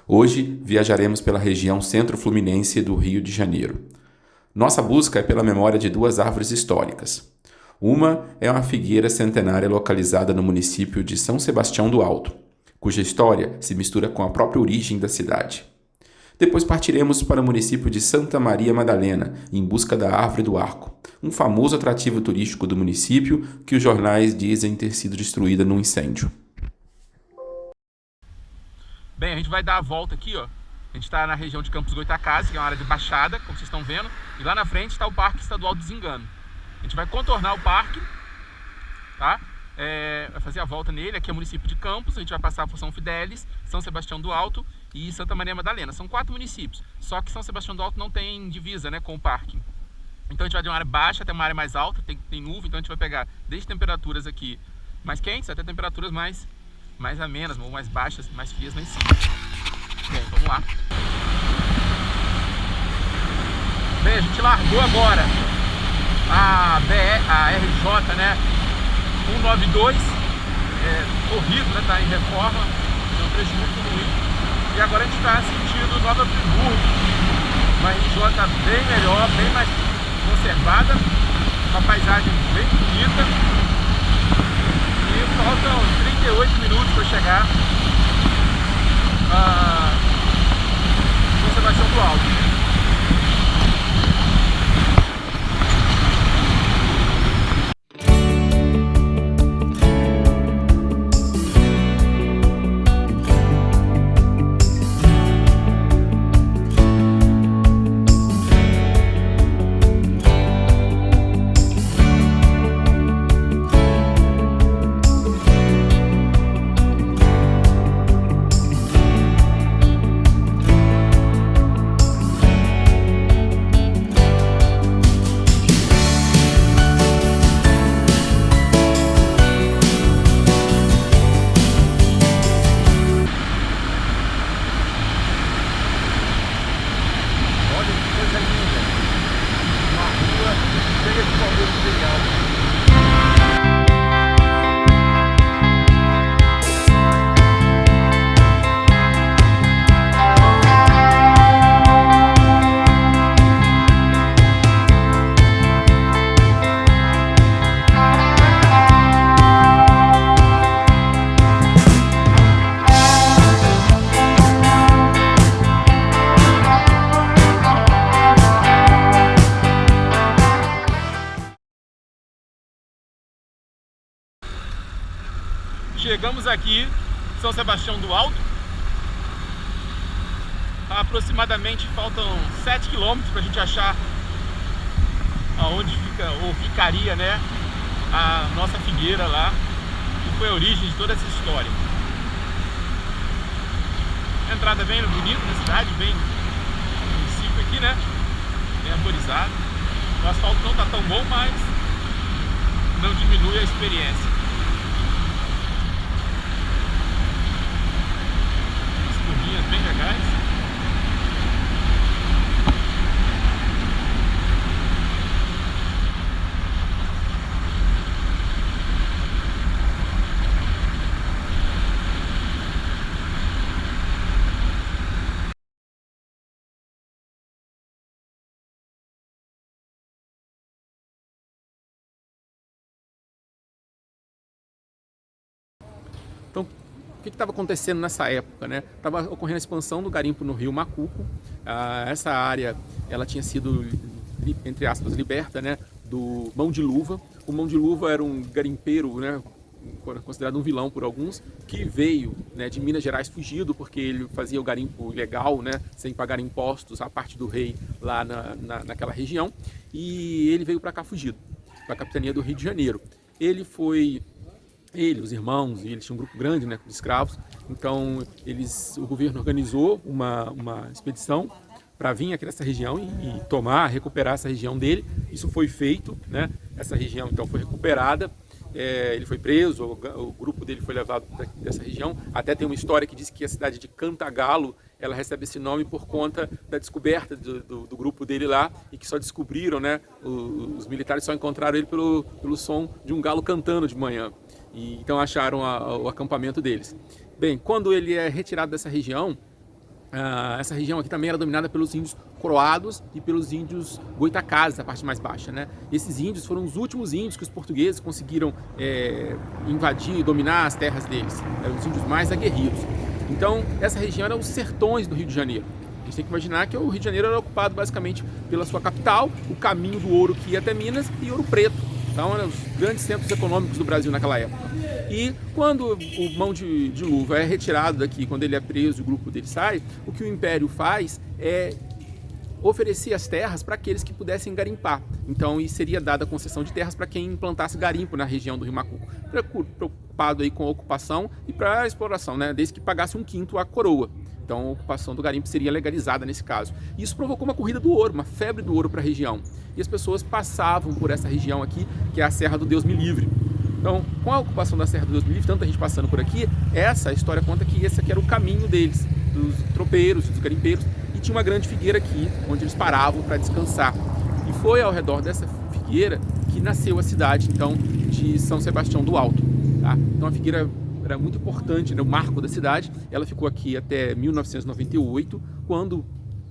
Hoje viajaremos pela região centro-fluminense do Rio de Janeiro. Nossa busca é pela memória de duas árvores históricas. Uma é uma figueira centenária localizada no município de São Sebastião do Alto, cuja história se mistura com a própria origem da cidade. Depois partiremos para o município de Santa Maria Madalena, em busca da Árvore do Arco, um famoso atrativo turístico do município que os jornais dizem ter sido destruída num incêndio. Bem, a gente vai dar a volta aqui, ó. A gente está na região de Campos Goytacazes, que é uma área de baixada, como vocês estão vendo. E lá na frente está o Parque Estadual do Desengano. A gente vai contornar o parque, tá? Vai fazer a volta nele. Aqui é o município de Campos. A gente vai passar por São Fidélis, São Sebastião do Alto e Santa Maria Madalena. São 4 municípios. Só que São Sebastião do Alto não tem divisa, né, com o parque. Então a gente vai de uma área baixa até uma área mais alta. Tem nuvem, então a gente vai pegar desde temperaturas aqui mais quentes até temperaturas mais amenas, ou mais baixas, mais frias lá em cima. Bem, vamos lá. Bem, a gente largou agora a RJ, né, 192, corrido, né, tá em reforma, é um trecho muito ruim. E agora a gente está sentindo Nova Friburgo, uma RJ bem melhor, bem mais conservada, uma paisagem bem bonita. E faltam 38 minutos para chegar a São Sebastião do Alto. Chegamos aqui, São Sebastião do Alto. Aproximadamente faltam 7 quilômetros para a gente achar aonde fica, ou ficaria, né, a nossa figueira lá, que foi a origem de toda essa história. A entrada bem bonita da cidade, bem no município aqui, né, bem arborizado. O asfalto não está tão bom, mas não diminui a experiência. Bem legais. Então, o que estava acontecendo nessa época, né? Estava ocorrendo a expansão do garimpo no rio Macuco. Essa área, ela tinha sido, entre aspas, liberta, né, do Mão de Luva. O Mão de Luva era um garimpeiro, né, considerado um vilão por alguns, que veio, né, de Minas Gerais fugido, porque ele fazia o garimpo ilegal, né, sem pagar impostos à parte do rei lá naquela região. E ele veio para cá fugido, para a capitania do Rio de Janeiro. Os irmãos, e eles tinham um grupo grande, né, de escravos, então o governo organizou uma expedição para vir aqui nessa região e recuperar essa região dele. Isso foi feito, né, essa região então foi recuperada, ele foi preso, o grupo dele foi levado dessa região. Até tem uma história que diz que a cidade de Cantagalo, ela recebe esse nome por conta da descoberta do grupo dele lá, e que só descobriram, né, os militares só encontraram ele pelo som de um galo cantando de manhã. E então acharam o acampamento deles. Bem, quando ele é retirado dessa região, essa região aqui também era dominada pelos índios coroados e pelos índios goitacazes, a parte mais baixa, né? Esses índios foram os últimos índios que os portugueses conseguiram invadir e dominar as terras deles. Eram os índios mais aguerridos. Então, essa região era os sertões do Rio de Janeiro. A gente tem que imaginar que o Rio de Janeiro era ocupado basicamente pela sua capital, o caminho do ouro que ia até Minas e Ouro Preto. Então, eram os grandes centros econômicos do Brasil naquela época. E quando o Mão de Luva é retirado daqui, quando ele é preso, o grupo dele sai, o que o Império faz é oferecer as terras para aqueles que pudessem garimpar. Então, e seria dada a concessão de terras para quem implantasse garimpo na região do Rio Macuco. Preocupado aí com a ocupação e para a exploração, né? Desde que pagasse 1/5 à coroa. Então, a ocupação do garimpo seria legalizada nesse caso. Isso provocou uma corrida do ouro, uma febre do ouro para a região. E as pessoas passavam por essa região aqui, que é a Serra do Deus Me Livre. Então, com a ocupação da Serra do Deus Me Livre, tanta gente passando por aqui, essa história conta que esse aqui era o caminho deles, dos tropeiros, dos garimpeiros, e tinha uma grande figueira aqui, onde eles paravam para descansar. E foi ao redor dessa figueira que nasceu a cidade, então, de São Sebastião do Alto. Tá? Então, a figueira era muito importante, né, o marco da cidade. Ela ficou aqui até 1998, quando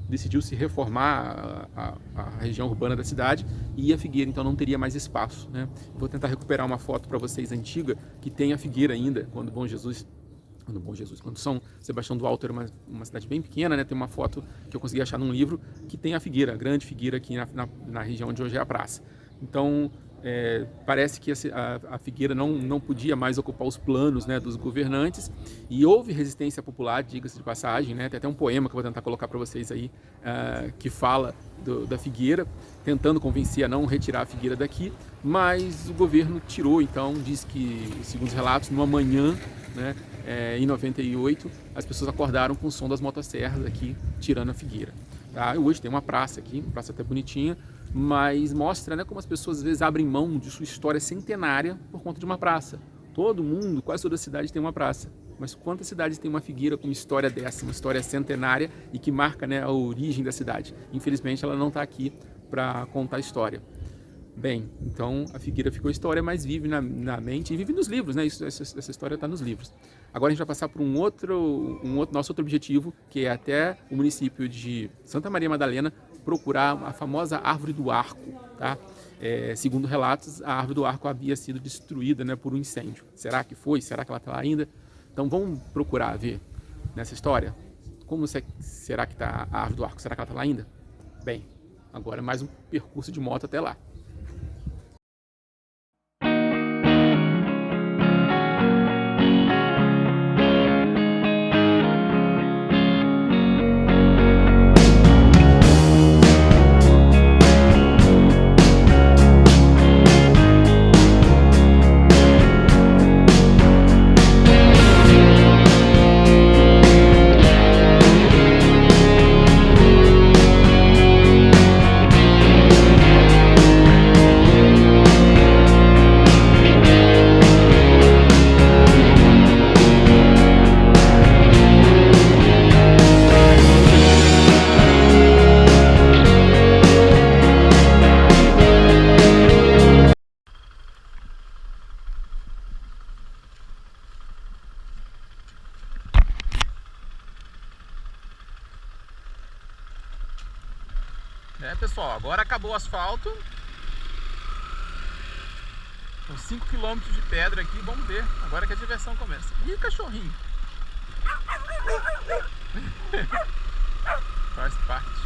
decidiu se reformar a região urbana da cidade e a figueira então não teria mais espaço, né? Vou tentar recuperar uma foto para vocês antiga que tem a figueira ainda, quando São Sebastião do Alto era uma cidade bem pequena, né? Tem uma foto que eu consegui achar num livro que tem a figueira, a grande figueira aqui na região onde hoje é a praça. Então, parece que a figueira não podia mais ocupar os planos, né, dos governantes, e houve resistência popular, diga-se de passagem, né? Tem até um poema que eu vou tentar colocar para vocês aí, que fala da figueira, tentando convencer a não retirar a figueira daqui, mas o governo tirou. Então diz que, segundo os relatos, numa manhã, né, em 98, as pessoas acordaram com o som das motosserras aqui, tirando a figueira. Tá? Hoje tem uma praça aqui, uma praça até bonitinha, mas mostra, né, como as pessoas às vezes abrem mão de sua história centenária por conta de uma praça. Todo mundo, quase toda cidade tem uma praça, mas quantas cidades tem uma figueira com uma história dessa, uma história centenária e que marca, né, a origem da cidade? Infelizmente ela não está aqui para contar a história. Bem, então a figueira ficou história, mas vive na mente e vive nos livros, né? Essa história está nos livros. Agora a gente vai passar por nosso outro objetivo, que é até o município de Santa Maria Madalena, procurar a famosa Árvore do Arco, tá? Segundo relatos, a Árvore do Arco havia sido destruída, né, por um incêndio. Será que foi? Será que ela está lá ainda? Então vamos procurar ver nessa história como será que está a Árvore do Arco. Será que ela está lá ainda? Bem, agora é mais um percurso de moto até lá. Pessoal, agora acabou o asfalto. São 5 km de pedra aqui, vamos ver. Agora que a diversão começa. Ih, cachorrinho! Faz parte.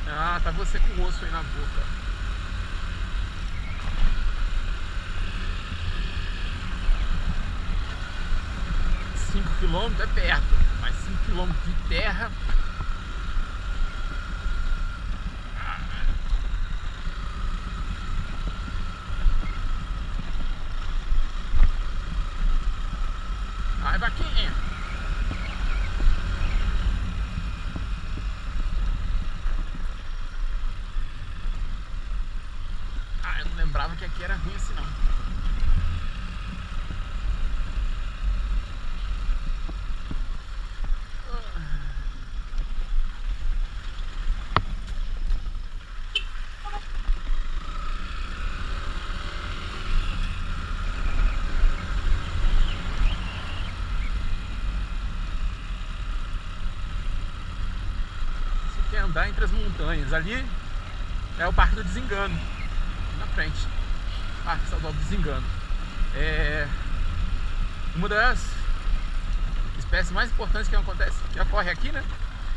Ah, tá você com o osso aí na boca. Cinco quilômetros é perto, mas 5 quilômetros de terra. lembrava que aqui era ruim assim não. Quer andar entre as montanhas. Ali é o Parque do Desengano, na frente. Parque Estadual do Desengano. É uma das espécies mais importantes que ocorre aqui, né?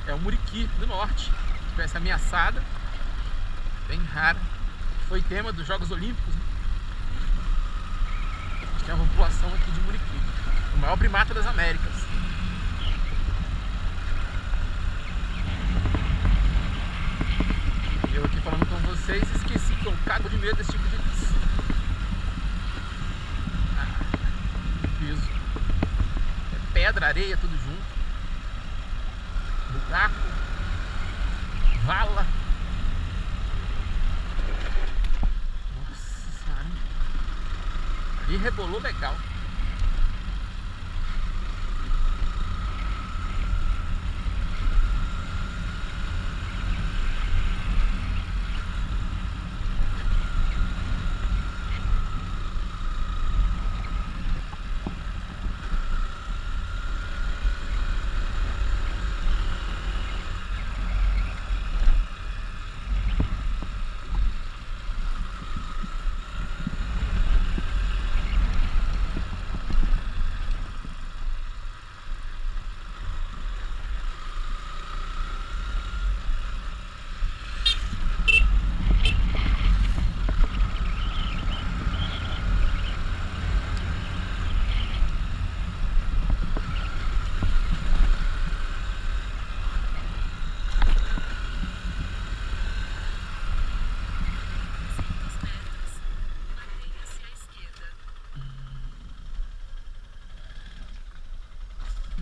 É o muriqui do norte, espécie ameaçada, bem rara. Foi tema dos Jogos Olímpicos, né? A gente tem uma população aqui de muriqui, o maior primata das Américas. Eu aqui falando com vocês, esqueci que eu cago de medo desse tipo de piso. É pedra, areia, tudo junto. Buraco, vala. Nossa senhora. Ali rebolou legal.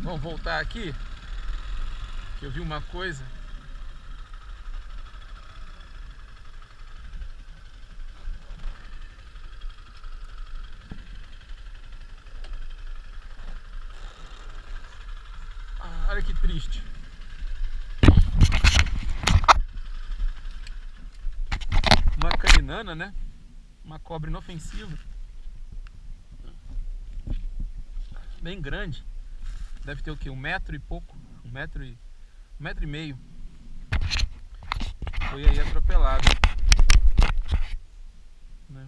Vamos voltar aqui, que eu vi uma coisa. Olha que triste. Uma caninana, né? Uma cobra inofensiva. Bem grande. Deve ter o que? 1 metro e pouco. 1,5 metro. Foi aí atropelado, né?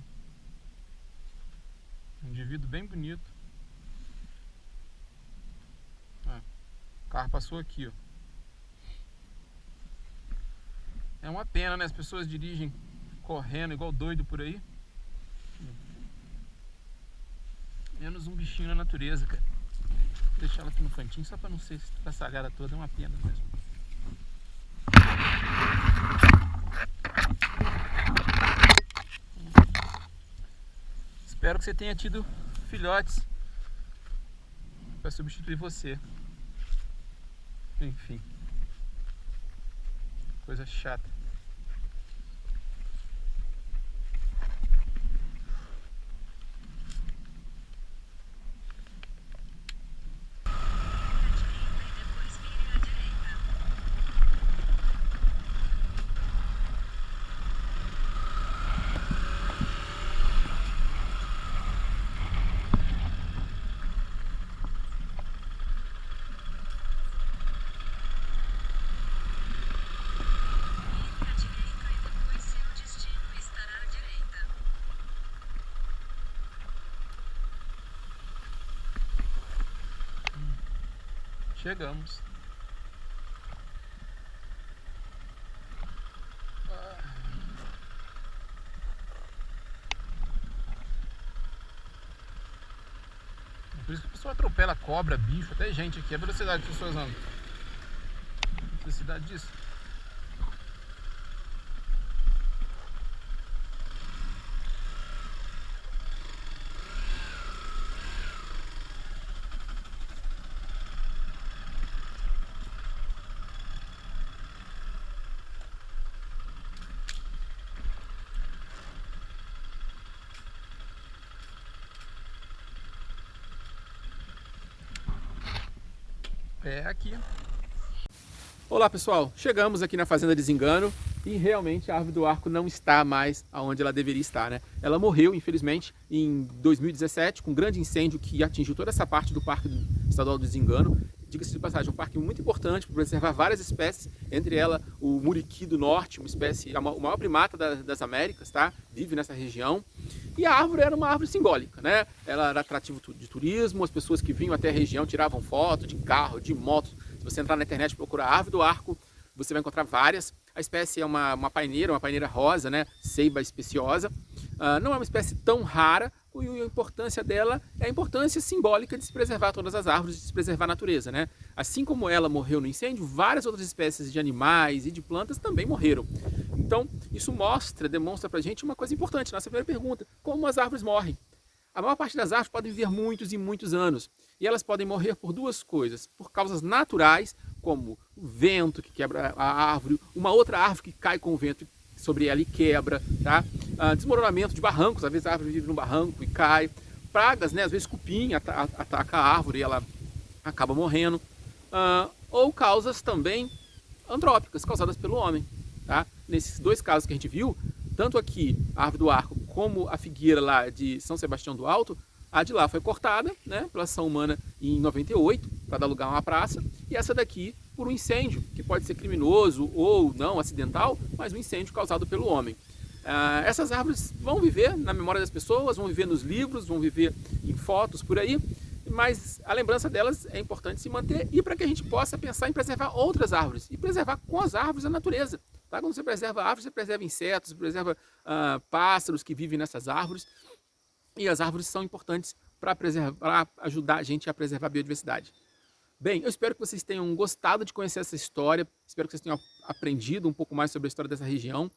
Um indivíduo bem bonito. O carro passou aqui, ó. É uma pena, né? As pessoas dirigem correndo igual doido por aí. Menos um bichinho na natureza, cara. Vou deixar ela aqui no cantinho só pra não ser estraçalhada toda, é uma pena mesmo. Espero que você tenha tido filhotes para substituir você. Enfim, coisa chata. Chegamos. Por isso que a pessoa atropela cobra, bicho, até gente aqui. A velocidade que as pessoas andam. A necessidade disso. É aqui. Olá pessoal, chegamos aqui na Fazenda Desengano e realmente a árvore do arco não está mais onde ela deveria estar, né? Ela morreu, infelizmente, em 2017 com um grande incêndio que atingiu toda essa parte do Parque Estadual do Desengano. Diga-se de passagem, é um parque muito importante para preservar várias espécies, entre elas o muriqui do norte, uma espécie, o maior primata das Américas, tá? Vive nessa região. E a árvore era uma árvore simbólica, né? Ela era atrativo de turismo, as pessoas que vinham até a região tiravam foto de carro, de moto. Se você entrar na internet e procurar árvore do arco, você vai encontrar várias. A espécie é uma paineira rosa, né? Ceiba especiosa. Não é uma espécie tão rara, e a importância dela é a importância simbólica de se preservar todas as árvores, de se preservar a natureza, né? Assim como ela morreu no incêndio, várias outras espécies de animais e de plantas também morreram. Então, isso demonstra pra gente uma coisa importante. Nossa primeira pergunta: como as árvores morrem? A maior parte das árvores podem viver muitos e muitos anos. E elas podem morrer por duas coisas: por causas naturais, como o vento que quebra a árvore, uma outra árvore que cai com o vento sobre ela e quebra, tá? Desmoronamento de barrancos, às vezes a árvore vive num barranco e cai. Pragas, né? Às vezes cupim ataca a árvore e ela acaba morrendo. Ou causas também antrópicas, causadas pelo homem, tá? Nesses dois casos que a gente viu, tanto aqui a árvore do arco como a figueira lá de São Sebastião do Alto, a de lá foi cortada, né, pela ação humana em 98 para dar lugar a uma praça, e essa daqui por um incêndio, que pode ser criminoso ou não, acidental, mas um incêndio causado pelo homem. Essas árvores vão viver na memória das pessoas, vão viver nos livros, vão viver em fotos por aí, mas a lembrança delas é importante se manter, e para que a gente possa pensar em preservar outras árvores, e preservar com as árvores a natureza. Tá? Quando você preserva árvores, você preserva insetos, você preserva pássaros que vivem nessas árvores, e as árvores são importantes para ajudar a gente a preservar a biodiversidade. Bem, eu espero que vocês tenham gostado de conhecer essa história, espero que vocês tenham aprendido um pouco mais sobre a história dessa região.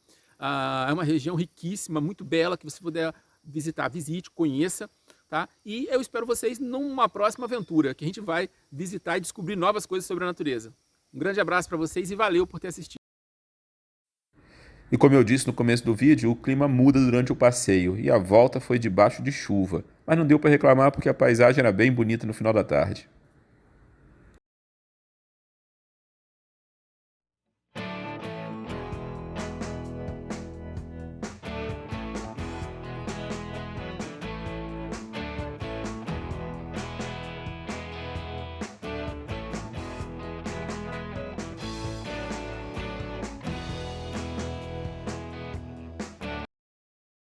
É uma região riquíssima, muito bela, que você puder visitar, visite, conheça. Tá? E eu espero vocês numa próxima aventura, que a gente vai visitar e descobrir novas coisas sobre a natureza. Um grande abraço para vocês e valeu por ter assistido. E como eu disse no começo do vídeo, o clima muda durante o passeio e a volta foi debaixo de chuva. Mas não deu para reclamar porque a paisagem era bem bonita no final da tarde.